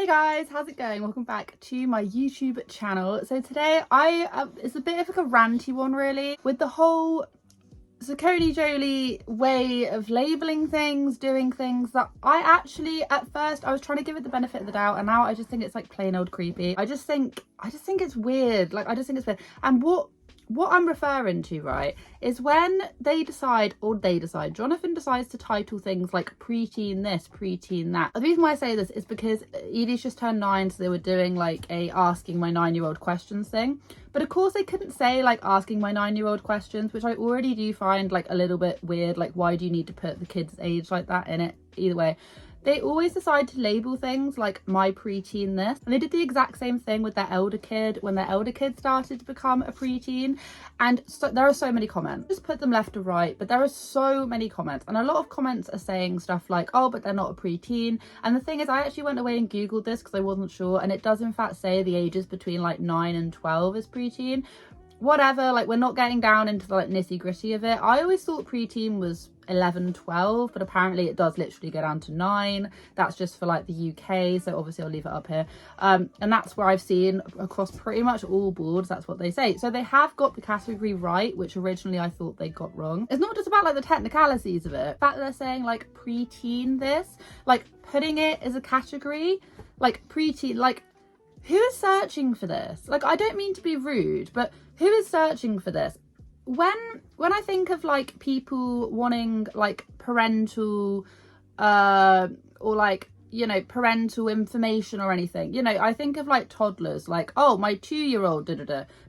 Guys, how's it going? Welcome back to my YouTube channel. So today it's a bit of like a ranty one really, with the whole Saccone way of labeling things, doing things that I actually at first I was trying to give it the benefit of the doubt, and now I just think it's like plain old creepy. I just think it's weird. Like I just think it's weird. And what I'm referring to, right, is when Jonathan decides to title things like preteen this, preteen that. The reason why I say this is because Edie's just turned 9, so they were doing like a asking my 9-year-old questions thing. But of course they couldn't say like asking my 9-year-old questions, which I already do find like a little bit weird. Like, why do you need to put the kid's age like that in it? Either way, they always decide to label things like my preteen this, and they did the exact same thing with their elder kid when their elder kid started to become a preteen. And so there are so many comments, just put them left or right, but there are so many comments, and a lot of comments are saying stuff like, oh, but they're not a preteen. And the thing is, I actually went away and googled this because I wasn't sure, and it does in fact say the ages between like 9 and 12 is preteen. Whatever, like, we're not getting down into the like nitty gritty of it. I always thought preteen was 11, 12, but apparently it does literally go down to 9. That's just for like the UK, so obviously I'll leave it up here. And that's where I've seen across pretty much all boards, that's what they say. So they have got the category right, which originally I thought they got wrong. It's not just about like the technicalities of it. The fact that they're saying like preteen this, like putting it as a category, like preteen, like who is searching for this? Like, I don't mean to be rude, but who is searching for this? When I think of like people wanting like parental or like, you know, parental information or anything, you know, I think of like toddlers, like, oh, my 2-year-old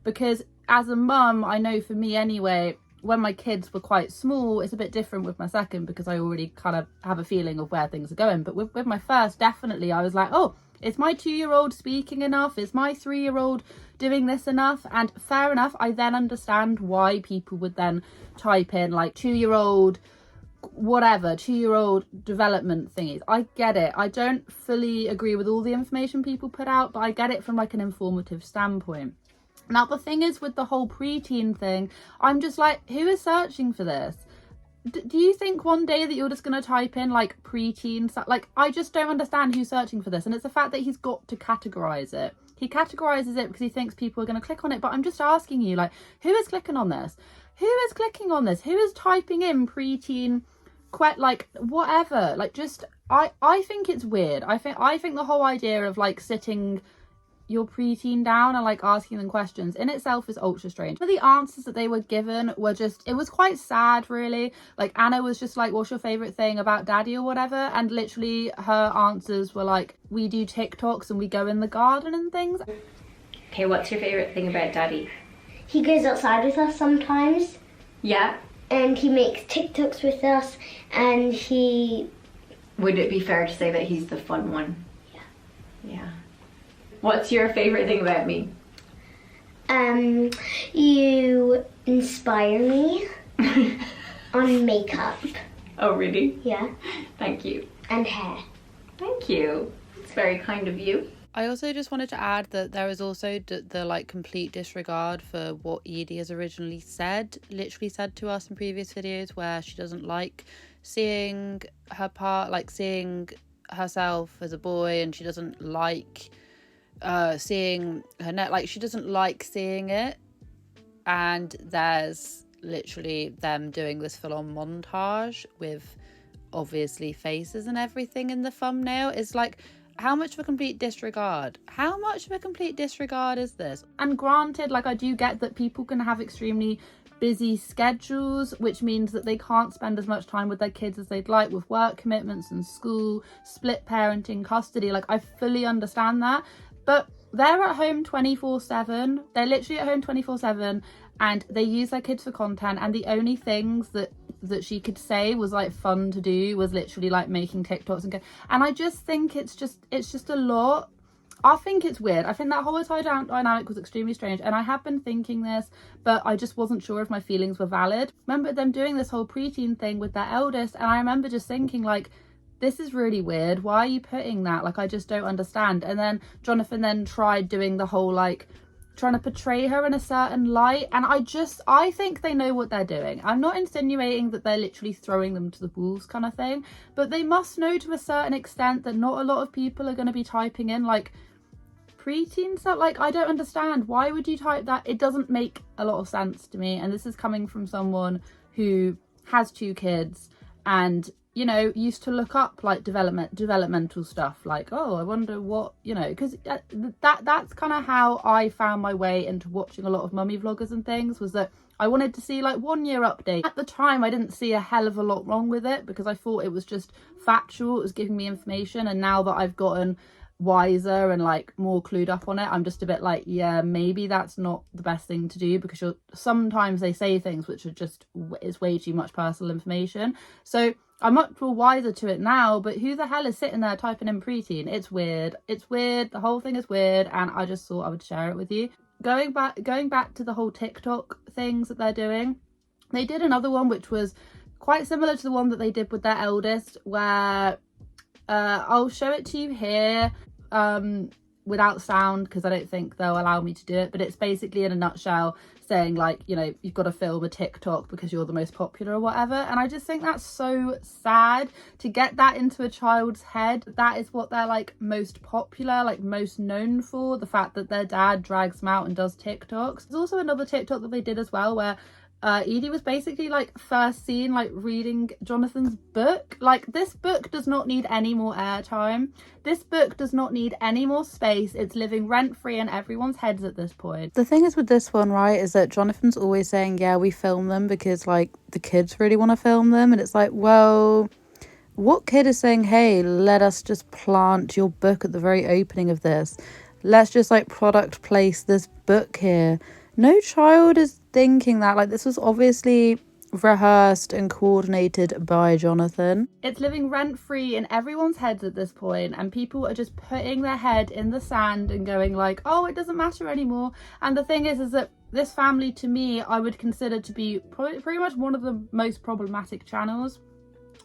because as a mum, I know for me anyway, when my kids were quite small, it's a bit different with my second because I already kind of have a feeling of where things are going. But with my first, definitely I was like, oh, is my 2-year-old speaking enough? Is my 3-year-old doing this enough? And fair enough, I then understand why people would then type in like 2-year-old whatever, 2-year-old development thingies. I get it. I don't fully agree with all the information people put out, but I get it from like an informative standpoint. Now the thing is with the whole preteen thing, I'm just like, who is searching for this? Do you think one day that you're just going to type in like preteen? Like, I just don't understand who's searching for this. And it's the fact that he's got to categorize it. He categorizes it because he thinks people are going to click on it. But I'm just asking you, like, who is clicking on this? Who is clicking on this? Who is typing in preteen, like whatever? Like, just I think it's weird. I think the whole idea of like sitting your preteen down and like asking them questions in itself is ultra strange. The answers that they were given were just, it was quite sad really. Like Anna was just like, what's your favorite thing about daddy or whatever, and literally her answers were like, we do TikToks and we go in the garden and things. Okay, what's your favorite thing about daddy? He goes outside with us sometimes. Yeah. And he makes TikToks with us, and he... Would it be fair to say that he's the fun one? Yeah. Yeah. What's your favorite thing about me? You inspire me on makeup. Oh, really? Yeah. Thank you. And hair. Thank you. It's very kind of you. I also just wanted to add that there is also the like complete disregard for what Edie has originally literally said to us in previous videos, where she doesn't like seeing her part, like seeing herself as a boy, and she doesn't like seeing her net, like she doesn't like seeing it. And there's literally them doing this full-on montage with obviously faces and everything in the thumbnail. Is like, how much of a complete disregard? How much of a complete disregard is this? And granted, like, I do get that people can have extremely busy schedules, which means that they can't spend as much time with their kids as they'd like, with work commitments and school, split parenting, custody. Like, I fully understand that. But they're at home 24/7. They're literally at home 24/7, and they use their kids for content. And the only things that she could say was like fun to do was literally like making TikToks and I just think it's just a lot. I think it's weird. I think that whole entire dynamic was extremely strange, and I have been thinking this, but I just wasn't sure if my feelings were valid. Remember them doing this whole preteen thing with their eldest, and I remember just thinking like, this is really weird. Why are you putting that? Like, I just don't understand. And then Jonathan then tried doing the whole like trying to portray her in a certain light, and I think they know what they're doing. I'm not insinuating that they're literally throwing them to the wolves kind of thing, but they must know to a certain extent that not a lot of people are going to be typing in like preteen stuff. Like, I don't understand, why would you type that? It doesn't make a lot of sense to me, and this is coming from someone who has 2 kids and, you know, used to look up like developmental stuff, like, oh, I wonder what, you know, because that's kind of how I found my way into watching a lot of mummy vloggers and things, was that I wanted to see like 1 year update. At the time I didn't see a hell of a lot wrong with it because I thought it was just factual, it was giving me information, and now that I've gotten wiser and like more clued up on it, I'm just a bit like, yeah, maybe that's not the best thing to do, because sometimes they say things which are just, it's way too much personal information. So I'm much more wiser to it now, but who the hell is sitting there typing in preteen? It's weird, the whole thing is weird, and I just thought I would share it with you. Going back to the whole TikTok things that they're doing, they did another one which was quite similar to the one that they did with their eldest, where I'll show it to you here without sound because I don't think they'll allow me to do it, but it's basically in a nutshell saying like, you know, you've got to film a TikTok because you're the most popular or whatever. And I just think that's so sad to get that into a child's head. That is what they're like most popular, like most known for, the fact that their dad drags them out and does TikToks. There's also another TikTok that they did as well where Edie was basically like first seen like reading Jonathan's book. Like, this book does not need any more airtime. This book does not need any more space. It's living rent free in everyone's heads at this point. The thing is with this one, right, is that Jonathan's always saying, yeah, we film them because like the kids really want to film them, and it's like, well, what kid is saying, hey, let us just plant your book at the very opening of this, let's just like product place this book here? No child is thinking that. Like, this was obviously rehearsed and coordinated by Jonathan. It's living rent free in everyone's heads at this point, and people are just putting their head in the sand and going like, oh, it doesn't matter anymore. And the thing is that this family, to me, I would consider to be pretty much one of the most problematic channels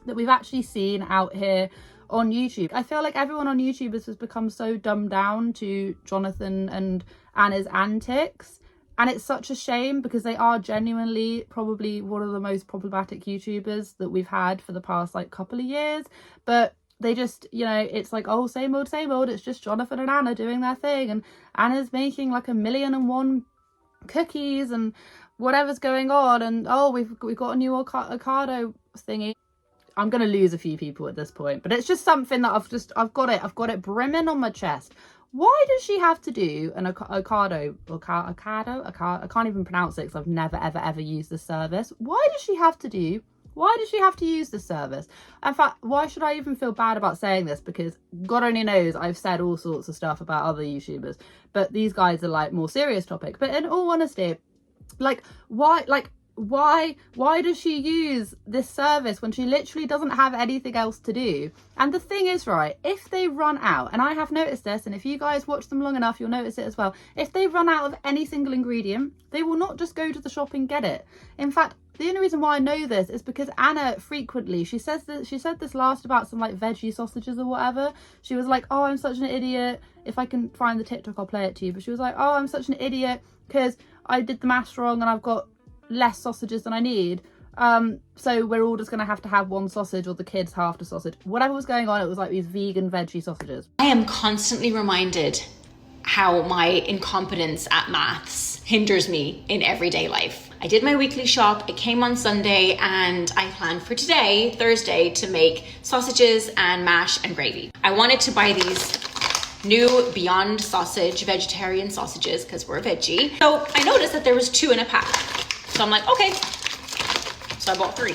that we've actually seen out here on YouTube. I feel like everyone on YouTube has become so dumbed down to Jonathan and Anna's antics. And it's such a shame because they are genuinely probably one of the most problematic YouTubers that we've had for the past like couple of years. But they just, you know, it's like, oh, same old, same old. It's just Jonathan and Anna doing their thing. And Anna's making like 1,000,001 cookies and whatever's going on. And oh, we've got a new OCADO thingy. I'm going to lose a few people at this point. But it's just something that I've got it brimming on my chest. Why does she have to do an OCADO? I can't even pronounce it because I've never, ever used this service. Why does she have to use this service? In fact, why should I even feel bad about saying this? Because God only knows I've said all sorts of stuff about other YouTubers. But these guys are like more serious topic. But in all honesty, like, why does she use this service when she literally doesn't have anything else to do? And the thing is, right, if they run out, and I have noticed this, and if you guys watch them long enough, you'll notice it as well, if they run out of any single ingredient, they will not just go to the shop and get it. In fact, the only reason why I know this is because Anna frequently, she said this last about some like veggie sausages or whatever. She was like, oh, I'm such an idiot. If I can find the TikTok, I'll play it to you. But she was like, oh, I'm such an idiot because I did the maths wrong and I've got less sausages than I need, so we're all just gonna have to have one sausage, or the kids half the sausage, whatever was going on. It was like these vegan veggie sausages. I am constantly reminded how my incompetence at maths hinders me in everyday life. I did my weekly shop, it came on Sunday, and I planned for today, Thursday, to make sausages and mash and gravy. I wanted to buy these new Beyond Sausage vegetarian sausages because we're veggie. So I noticed that there was 2 in a pack. So I'm like, okay. So I bought 3.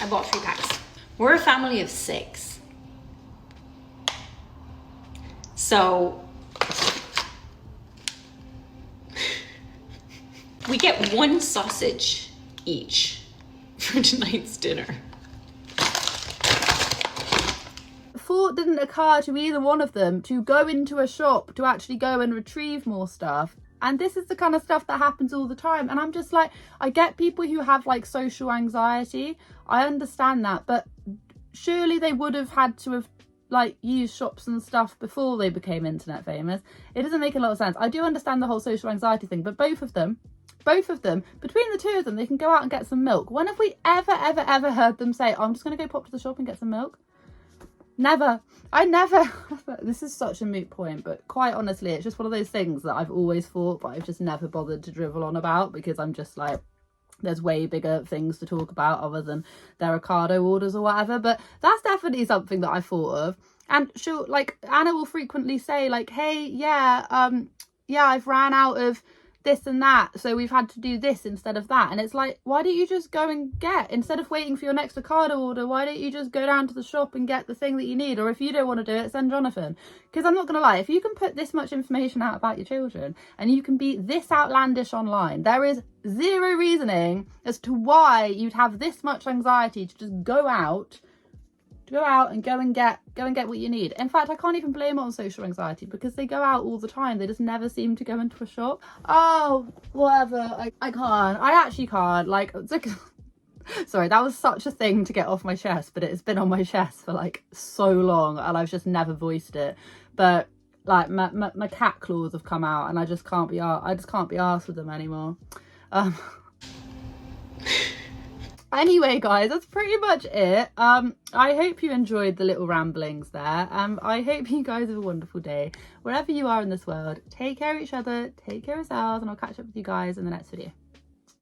I bought 3 packs. We're a family of 6. So we get 1 sausage each for tonight's dinner. Thought didn't occur to either one of them to go into a shop to actually go and retrieve more stuff. And this is the kind of stuff that happens all the time. And I'm just like, I get people who have like social anxiety. I understand that. But surely they would have had to have like use shops and stuff before they became internet famous. It doesn't make a lot of sense. I do understand the whole social anxiety thing, but both of them, between the two of them, they can go out and get some milk. When have we ever heard them say, I'm just going to go pop to the shop and get some milk? Never. I never. This is such a moot point, but quite honestly, it's just one of those things that I've always thought, but I've just never bothered to drivel on about, because I'm just like, there's way bigger things to talk about other than their OCADO orders or whatever. But that's definitely something that I thought of. And she'll, like, Anna will frequently say, like, hey, yeah, I've ran out of this and that, so we've had to do this instead of that. And it's like, why don't you just go and get, instead of waiting for your next OCADO order, why don't you just go down to the shop and get the thing that you need? Or if you don't want to do it, send Jonathan. Because I'm not gonna lie, if you can put this much information out about your children and you can be this outlandish online, there is zero reasoning as to why you'd have this much anxiety to just go out and go and get what you need. In fact, I can't even blame it on social anxiety, because they go out all the time. They just never seem to go into a shop. Oh, whatever. I can't. I actually can't. Like, sorry, that was such a thing to get off my chest, but it's been on my chest for like so long and I've just never voiced it. But like my cat claws have come out and I just can't be arsed with them anymore. Anyway, guys, that's pretty much it. I hope you enjoyed the little ramblings there. I hope you guys have a wonderful day. Wherever you are in this world, take care of each other, take care of yourselves, and I'll catch up with you guys in the next video.